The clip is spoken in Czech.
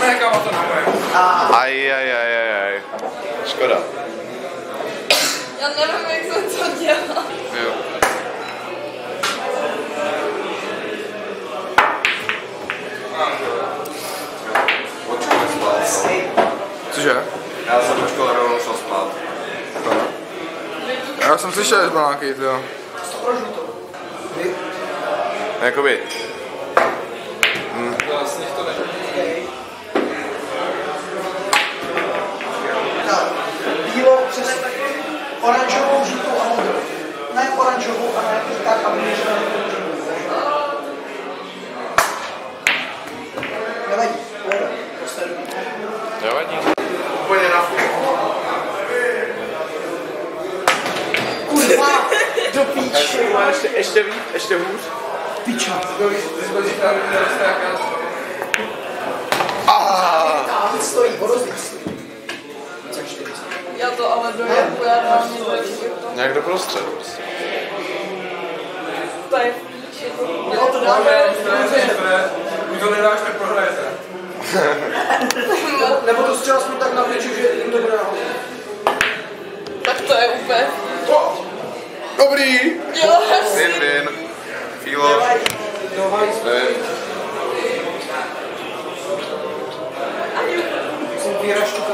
Nechám to na moje. Aj. Škoda. Já nevím, jak jsem to dělala. Jo. Cože? Já jsem do školy rovnou šel spát. Já jsem slyšel, že byl nějaký, jo. Jakoby. Vlastně to nejde. Bílou přes oranžovou, žlutou a modrou. Ne oranžovou a ne tak, aby nežila nevadí, Nevadí. Úplně na fuk. kurva, do píči. Ještě víc, ještě hůř. Piča. Teď stojí, porozvíc. Já to ale dojedu, já mám nic Nějak do prostředu prostě. to je v píči. Jo, to dáme. Když to nedáš, tak prohrajete. Nebo to střela jsme tak na piči, že jim to bude nahoře. Tak to je úplně. Dobrý! Děláš si. Win. Filo. Jsem vyraštěl.